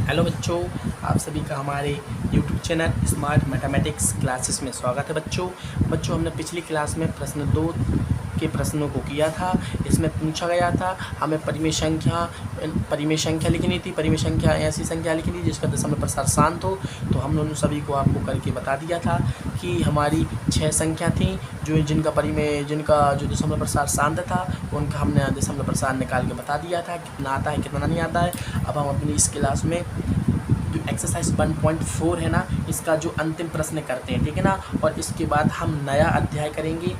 Hello बच्चों, आप सभी का हमारे YouTube channel smart mathematics classes में स्वागत है। बच्चों हमने पिछली क्लास में प्रश्न 2 के प्रश्नों को किया था। इसमें पूछा गया था हमें परिमेय संख्या लिखनी थी। परिमेय संख्या ऐसी संख्या लिखनी थी जिसका दशमलव प्रसार शांत हो। तो हम लोगों सभी को आपको करके बता दिया था कि हमारी 6 संख्या थी जिनका जो दशमलव प्रसार शांत था उनका हमने दशमलव प्रसार निकाल के बता दिया था कितना आता है कितना नहीं आता है। अब हम अपनी इस क्लास में जो एक्सरसाइज 1.4 है ना, इसका जो अंतिम प्रश्न करते हैं, ठीक है ना। और इसके बाद हम नया अध्याय करेंगे,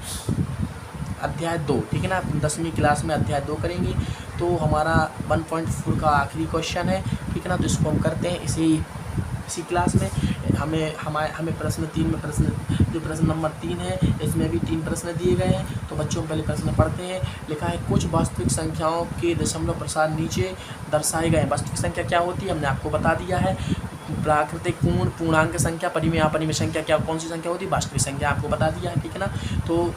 अध्याय 2, ठीक है ना। 10वीं क्लास में अध्याय 2 करेंगे। तो हमारा 1.4 का आखिरी क्वेश्चन है, ठीक है ना। तो इसको हम करते हैं इसी क्लास में। हमें प्रश्न 3 में प्रश्न नंबर 3 है, इसमें भी 3 प्रश्न दिए गए हैं। तो बच्चों पहले प्रश्न पढ़ते हैं। लिखा है कुछ वास्तविक संख्याओं के दशमलव प्रसार नीचे दर्शाए गए। वास्तविक संख्या क्या होती है हमने आपको बता दिया है। प्राकृतिक पूर्णांक संख्या, परिमेय संख्या क्या कौन सी संख्या होती है, वास्तविक संख्या आपको बता दिया है, ठीक है ना। तो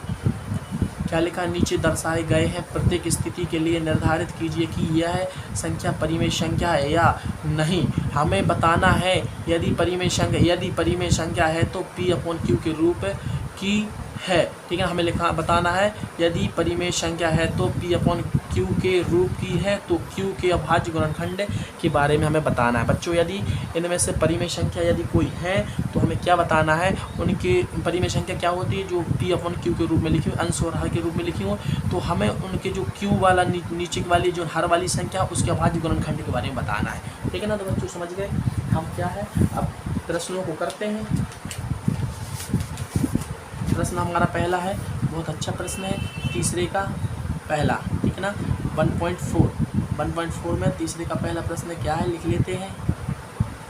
क्या लिखा है, नीचे दर्शाए गए हैं प्रत्येक स्थिति के लिए निर्धारित कीजिए कि यह संख्या परिमेय संख्या है या नहीं। हमें बताना है यदि परिमेय संख्या है तो P/Q के रूप की है, ठीक है। हमें बताना है यदि परिमेय संख्या है तो P/Q के रूप की है, तो Q के अभाज्य गुणनखंड के बारे में हमें बताना है। बच्चों यदि इनमें से परिमेय संख्या यदि कोई है तो हमें क्या बताना है, उनके परिमेय संख्या क्या होती है जो P/Q के रूप में लिखी हो, अंश और हर के रूप में लिखी हो। तो हमें उनके जो Q वाला नीचे वाली जो हर वाली संख्या उसके अभाज्य गुणनखंड के बारे में बताना है, ठीक है ना। तो बच्चों समझ गए हम क्या है। अब प्रश्नों को करते हैं। प्रश्न हमारा पहला है, बहुत अच्छा प्रश्न है, तीसरे का पहला, ठीक है ना। 1.4 में तीसरे का पहला प्रश्न क्या है, लिख लेते हैं।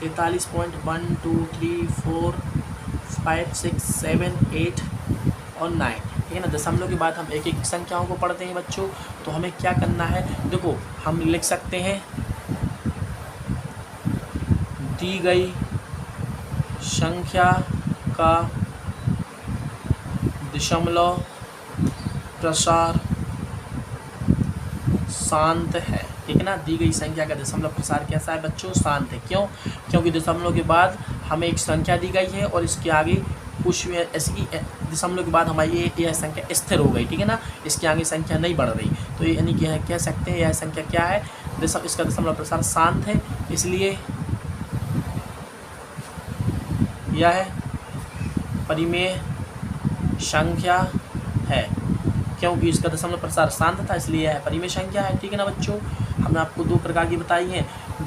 43.1 2 3 4 5 6 7 8 और 9, ठीक है ना। दशमलव के बाद हम एक एक संख्याओं को पढ़ते हैं बच्चों। तो हमें क्या करना है, देखो हम लिख सकते हैं दी गई संख्या का दशमलव प्रसार शांत है, ठीक है ना। दी गई संख्या का दशमलव प्रसार कैसा है बच्चों, शांत है। क्यों? क्योंकि दशमलव के बाद हमें एक संख्या दी गई है और इसके आगे कुछ ऐसी दशमलव के बाद हमारी यह संख्या स्थिर हो गई, ठीक है ना। इसके आगे संख्या नहीं बढ़ रही। तो ये यानी कि कह सकते हैं यह संख्या क्या है, इसका दशमलव प्रसार शांत है, इसलिए यह परिमेय संख्या है। क्योंकि इसका दशमलव प्रसार शांत था इसलिए यह परिमेय संख्या है, ठीक है ना बच्चों। हमने आपको 2 प्रकार की बताई हैं।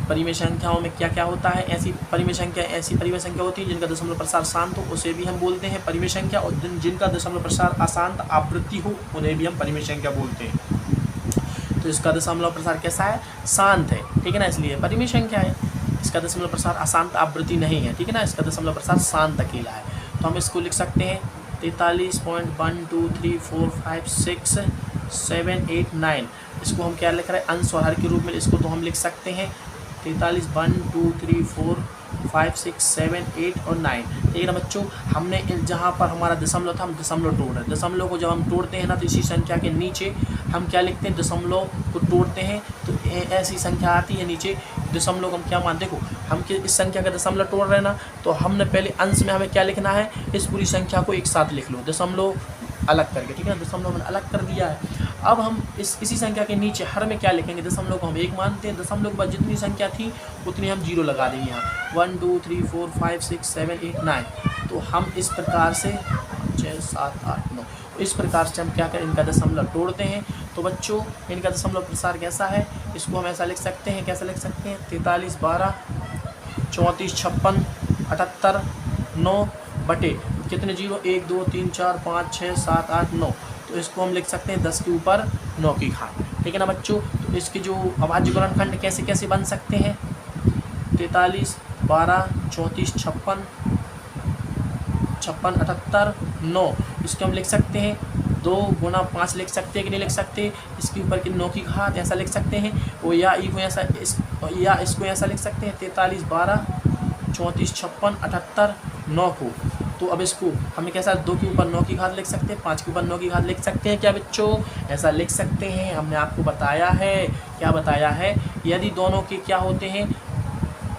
परिमेय संख्याओं में क्या क्या होता है, ऐसी परिमेय संख्या होती है जिनका दशमलव प्रसार शांत हो, उसे भी हम बोलते हैं परिमेय संख्या। और जिनका दशमलव प्रसार अशांत आवृत्ति हो उन्हें भी हम परिमेय संख्या बोलते हैं। तो इसका दशमलव प्रसार कैसा है, शांत है, ठीक है ना, इसलिए परिमेय संख्या है। इसका दशमलव प्रसार अशांत आवृत्ति नहीं है, ठीक है ना। इसका दशमलव प्रसार शांत अकेला है। तो हम इसको लिख सकते हैं 43.1 2 3 4 5 6 7 8 9। इसको हम क्या लिख रहे हैं, अंश और हर के रूप में। इसको तो हम लिख सकते हैं 43 1 2 3 4 5 6 7 8 और 9, ठीक है ना बच्चों। हमने जहाँ पर हमारा दशमलव था हम दशमलव तोड़ रहे हैं। दशमलव को जब हम तोड़ते हैं ना तो इसी संख्या के नीचे हम क्या लिखते हैं, दशमलव को तोड़ते हैं तो ऐसी संख्या आती है नीचे। दशमलव को हम क्या मानते, देखो हम इस संख्या का दशमलव तोड़ रहे हैं ना, तो हमने पहले अंश में हमें क्या लिखना है, इस पूरी संख्या को एक साथ लिख लो, दशमलव अलग करके, ठीक है। दशमलव मैंने अलग कर दिया है। अब हम इसी संख्या के नीचे हर में क्या लिखेंगे, दशमलव को हम 1 मानते हैं। दशमलव के बाद जितनी संख्या थी उतनी हम 0 लगा देंगे यहाँ। 1 2 3 4 5 6 7 8 9। तो हम इस प्रकार से 6 7 8 9 इस प्रकार से हम क्या करें, इनका दशमलव तोड़ते हैं। तो बच्चों इनका दशमलव प्रसार कैसा है, इसको हम ऐसा लिख सकते हैं, कैसा लिख सकते हैं, 43 12 34 56 78 9 बटे कितने 0 1 2 3 4 5 6 7 8 9। तो इसको हम लिख सकते हैं 10 के ऊपर 9 की घात, ठीक है ना बच्चों। तो इसके जो अभाज्य गुणनखंड कैसे कैसे बन सकते हैं, 43 12 34 56 78 9। इसको हम लिख सकते हैं 2 गुना 5 लिख सकते हैं कि नहीं लिख सकते, इसके ऊपर की 9 की घात ऐसा लिख सकते हैं। वो या इसको ऐसा लिख सकते हैं 43 12 34 56 78 9 को। तो अब इसको हमें कैसा 2 के ऊपर 9 की घात लिख सकते हैं, 5 के ऊपर 9 की घात लिख सकते हैं क्या बच्चों, ऐसा लिख सकते हैं। हमने आपको बताया है, क्या बताया है, यदि दोनों के क्या होते हैं,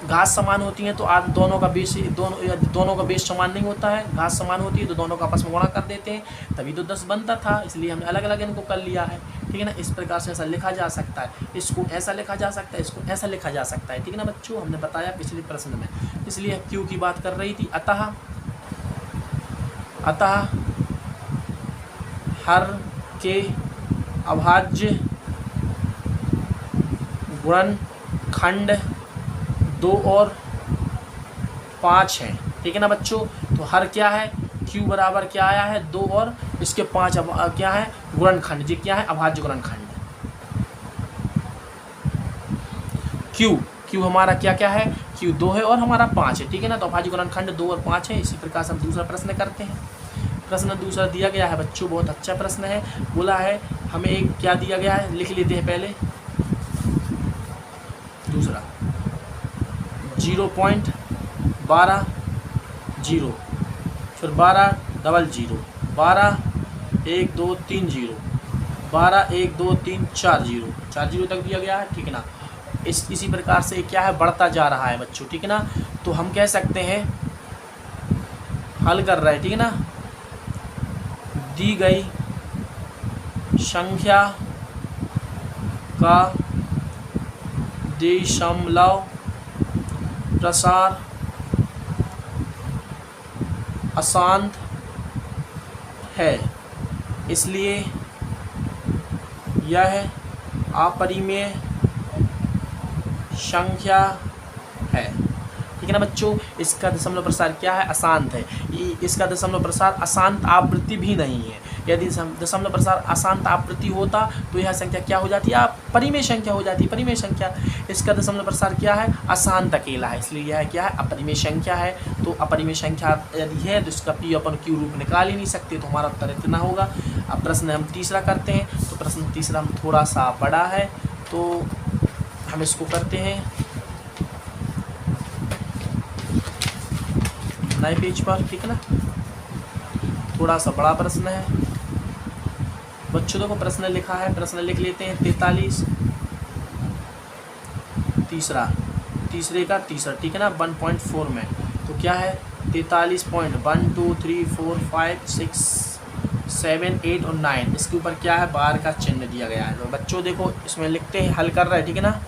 घास समान होती हैं तो दोनों का बेस समान नहीं होता है। घास समान होती है तो दोनों का आपस में गुणा कर देते हैं, तभी तो 10 बनता था, इसलिए हमने अलग अलग इनको कर लिया है। ठीक है ना, इस प्रकार से ऐसा लिखा जा सकता है, इसको ऐसा लिखा जा सकता है, इसको ऐसा लिखा जा सकता है। ठीक है ना बच्चों, हमने बताया पिछले प्रश्न में, इसलिए क्यू की बात कर रही थी। अतः हर के अभाज्य गुणनखंड 2 और 5 हैं। ठीक है ना बच्चों, तो हर क्या है, q बराबर क्या आया है 2 और इसके 5 क्या है गुणनखंड, जी क्या है अभाज्य गुणनखंड। q हमारा क्या क्या है, q 2 है और हमारा 5 है। ठीक है ना, तो अभाज्य गुणनखंड 2 और 5 है। इसी प्रकार से हम दूसरा प्रश्न करते हैं। प्रश्न दूसरा दिया गया है बच्चों, बहुत अच्छा प्रश्न है। बोला है हमें एक क्या दिया गया है, लिख लेते हैं पहले। दूसरा 0.12 0, फिर 12 डबल 0, 12 1 2 3 0, 12 1 2 3 4 0, 4 0 तक दिया गया है। ठीक है ना, इसी प्रकार से क्या है बढ़ता जा रहा है बच्चों। ठीक है ना, तो हम कह सकते हैं हल कर रहे हैं। ठीक है ना, दी गई संख्या का दशमलव प्रसार अशांत है, इसलिए यह अपरिमेय संख्या है। ठीक है ना बच्चों, इसका दशमलव प्रसार क्या है, अशांत है। इसका दशमलव प्रसार अशांत आवृत्ति भी नहीं है। यदि दशमलव प्रसार अशांत आवृत्ति होता तो यह संख्या क्या हो जाती है, परिमेय संख्या हो जाती है, परिमेय संख्या। इसका दशमलव प्रसार क्या है, अशांत अकेला है, इसलिए यह क्या है अपरिमेय संख्या है। तो अपरिमेय संख्या यदि है तो इसका p अपन q रूप निकाल ही नहीं सकते, तो हमारा उत्तर इतना होगा। अब प्रश्न हम तीसरा करते हैं। तो प्रश्न तीसरा हम थोड़ा सा बड़ा है, तो हम इसको करते हैं नए पेज पर। ठीक है ना, थोड़ा सा बड़ा प्रश्न है बच्चों। देखो प्रश्न लिखा है, प्रश्न लिख लेते हैं 43 तीसरे का तीसरा। ठीक है ना, 1.4 में तो क्या है 43.1 2 3 4 5 6 7 8 और 9, इसके ऊपर क्या है बार का चिन्ह दिया गया है। तो बच्चों देखो इसमें लिखते हैं, हल कर रहे हैं। ठीक है ना,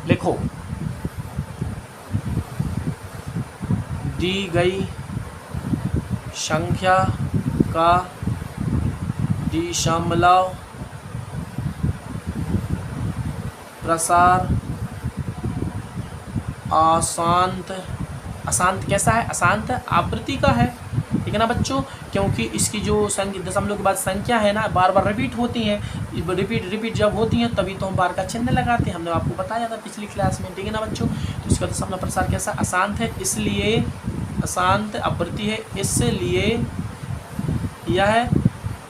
लिखो दी गई संख्या का दशमलव प्रसार अशांत कैसा है, अशांत आवृत्ति का है। ठीक है ना बच्चों, क्योंकि इसकी जो संख्या दशमलव के बाद संख्या है ना बार बार रिपीट होती हैं, रिपीट जब होती हैं तभी तो हम बार का चिन्ह लगाते हैं, हमने आपको बताया था पिछली क्लास में। ठीक है ना बच्चों, तो इसका दशमलव प्रसार कैसा अशांत है, इसलिए अशांत आवृत्ति है, इसलिए यह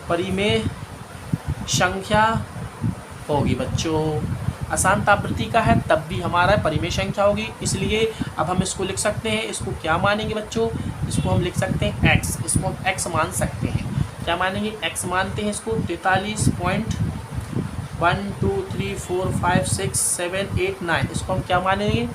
परिमेय संख्या होगी बच्चों। अशांत आवृत्ति का है तब भी हमारा परिमेय संख्या होगी, इसलिए अब हम इसको लिख सकते हैं। इसको क्या मानेंगे बच्चों, इसको हम लिख सकते हैं x, इसको हम x मान सकते हैं। क्या मानेंगे, x मानते हैं इसको। 43.1 2 3 4 5 6 7 8 9, इसको हम क्या मानेंगे,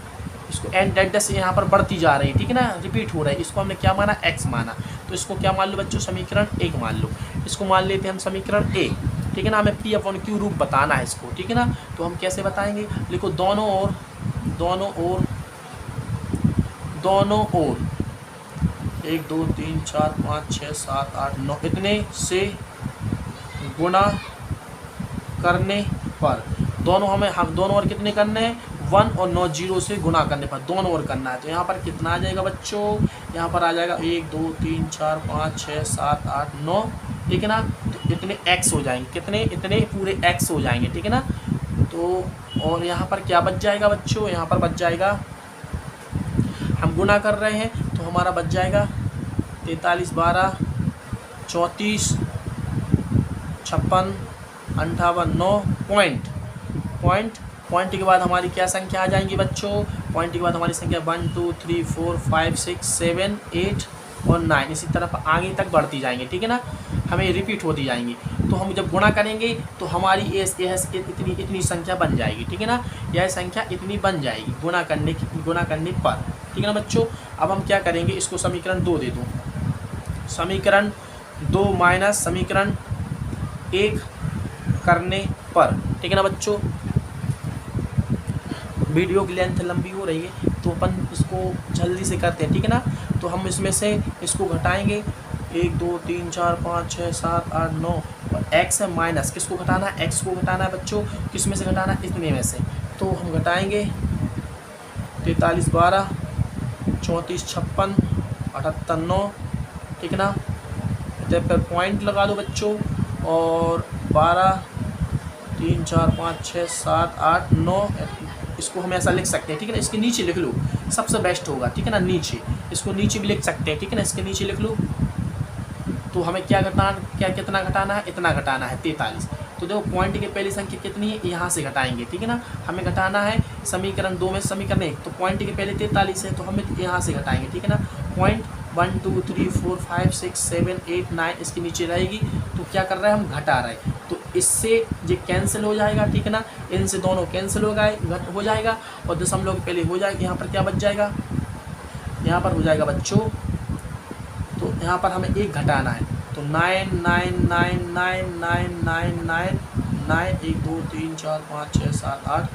इसको एन डेड से यहाँ पर बढ़ती जा रही है। ठीक है ना, रिपीट हो रहा है, इसको हमने क्या माना x माना। तो इसको क्या मान लो बच्चों, समीकरण 1 मान लो। इसको मान लेते हैं हम समीकरण 1। ठीक है ना, हमें p/q रूप बताना है इसको। ठीक है ना, तो हम कैसे बताएंगे, लिखो दोनों ओर 1 2 3 4 5 6 7 8 9 इतने से गुणा करने पर दोनों हम दोनों ओर कितने करने हैं, 1 और 9 0 से गुणा करने पर दोनों ओर करना है। तो यहाँ पर कितना आ जाएगा बच्चों, यहाँ पर आ जाएगा 1 2 3 4 5 6 7 8 9। ठीक है ना, तो इतने x हो जाएंगे, कितने इतने पूरे x हो जाएंगे। ठीक है ना, तो और यहाँ पर क्या बच जाएगा बच्चों, यहाँ पर बच जाएगा, हम गुणा कर रहे हैं तो हमारा बच जाएगा 43 12 34 56 58 9 पॉइंट के बाद हमारी क्या संख्या आ जाएंगी बच्चों, पॉइंट के बाद हमारी संख्या 1 2 3 4 5 6 7 8 और 9 इसी तरफ आगे तक बढ़ती जाएंगी। ठीक है ना, हमें रिपीट होती जाएंगी। तो हम जब गुणा करेंगे तो हमारी इतनी संख्या बन जाएगी, ठीक है ना। यह संख्या इतनी बन जाएगी गुणा करने पर, ठीक है ना बच्चों। अब हम क्या करेंगे, इसको समीकरण 2 दे दूँ, समीकरण 2 माइनस समीकरण 1 करने पर, ठीक है ना बच्चों। वीडियो की लेंथ लंबी हो रही है तो अपन इसको जल्दी से करते हैं, ठीक है ना। तो हम इसमें से इसको घटाएंगे 1 2 3 4 5 6 7 8 9 और x है माइनस, किसको घटाना है, x को घटाना है बच्चों। किस में से घटाना है, इतने में से। तो हम घटाएंगे 43 12 34 56 78 9, ठीक है ना। तो पर पॉइंट लगा दो बच्चों, और 12 3 4 5 6 7 8 9, इसको हम ऐसा लिख सकते हैं, ठीक है ना। इसके नीचे लिख लो, सबसे बेस्ट होगा, ठीक है ना। नीचे इसको नीचे भी लिख सकते हैं, ठीक है ना। इसके नीचे लिख लो। तो हमें कितना घटाना है, इतना घटाना है 43। तो देखो पॉइंट की पहली संख्या कितनी है, यहाँ से घटाएंगे, ठीक है ना। हमें घटाना है समीकरण 2 में समीकरण 1, तो पॉइंट के पहले 43 है तो हमें यहाँ से घटाएंगे, ठीक है ना। पॉइंट 1 2 3 4 5 6 7 8 9 इसके नीचे रहेगी। तो क्या कर रहे हैं, हम घटा रहे हैं। तो इससे ये कैंसिल हो जाएगा, ठीक है ना। इनसे दोनों कैंसिल हो जाएगा और दशमलव के पहले हो जाएगा। यहाँ पर क्या बच जाएगा, यहाँ पर हो जाएगा बच्चों, तो यहाँ पर हमें 1 घटाना है। तो 9 9 9 9 9 9 9 9 1 2 3 4 5 6 7 8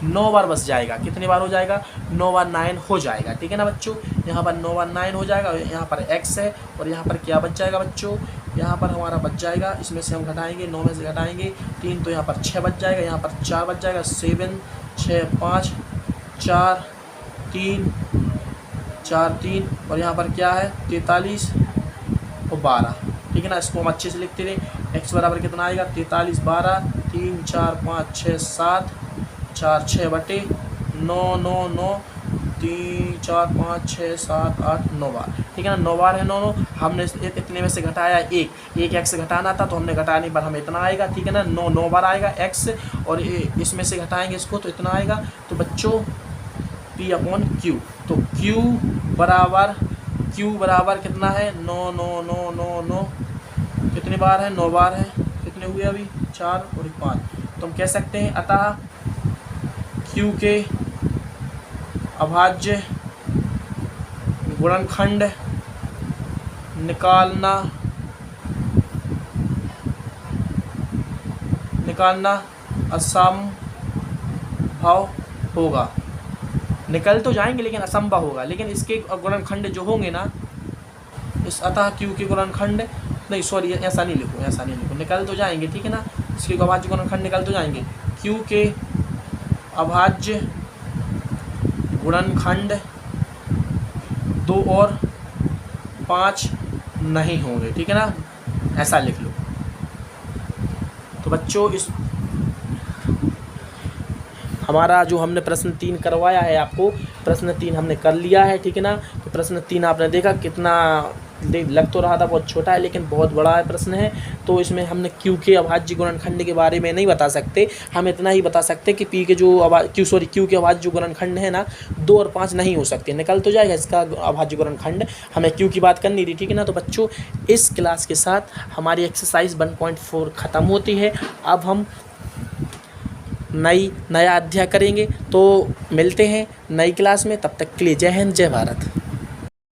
9 बार बच जाएगा। कितनी बार हो जाएगा, 9 बार 9 हो जाएगा, ठीक है ना बच्चों। यहाँ पर 9 बार 9 हो जाएगा। यहाँ पर x है और यहाँ पर क्या बच जाएगा बच्चों, यहाँ पर हमारा बच जाएगा, इसमें से हम घटाएंगे 9 में से घटाएंगे 3, तो यहाँ पर 6 बच जाएगा। यहाँ पर 4 बच जाएगा, 7 6 5 4 3 4 3 और यहाँ पर क्या है 43 और 12, ठीक है ना। इसको हम अच्छे से लिखते रहे। x बराबर कितना आएगा, 43 12 3 4 5 6 7 4 6 बटे 9 9 9 3 4 5 6 7 8 9 बार, ठीक है ना। 9 बार है 9 9। हमने इतने में से घटाया एक x घटाना था तो हमने घटाने पर हमें इतना आएगा, ठीक है ना। 9 बार आएगा x और इसमें से घटाएंगे इसको तो इतना आएगा। तो बच्चों P/Q, तो Q बराबर कितना है 9 9 9 9 9, कितनी बार है 9 बार है। कितने हुए अभी 4 और 5। तो हम कह सकते हैं अतः Q के अभाज्य गुणनखंड निकालना असंभव होगा। निकल तो जाएंगे लेकिन असंभव होगा। लेकिन इसके गुणनखंड जो होंगे ना, इस अतः Q के गुणनखंड नहीं, सॉरी ऐसा नहीं लिखो, निकल तो जाएंगे, ठीक है ना। इसके अभाज्य गुणनखंड निकल तो जाएंगे। Q के अभाज्य गुणनखंड 2 और 5 नहीं होंगे, ठीक है ना, ऐसा लिख लो। तो बच्चों इस हमारा जो हमने प्रश्न 3 करवाया है आपको, प्रश्न 3 हमने कर लिया है, ठीक है ना। तो प्रश्न 3 आपने देखा कितना लग तो रहा था बहुत छोटा है लेकिन बहुत बड़ा है प्रश्न है। तो इसमें हमने Q के अभाज्य गुणनखंड के बारे में नहीं बता सकते, हम इतना ही बता सकते कि Q के अभाज्य जो गुणनखंड है ना 2 और 5 नहीं हो सकते। निकल तो जाएगा इसका अभाज्य गुणनखंड, हमें Q की बात करनी थी, ठीक है ना। तो बच्चों इस क्लास के साथ हमारी एक्सरसाइज 1.4 ख़त्म होती है। अब हम नया अध्याय करेंगे, तो मिलते हैं नई क्लास में। तब तक के लिए जय हिंद जय भारत।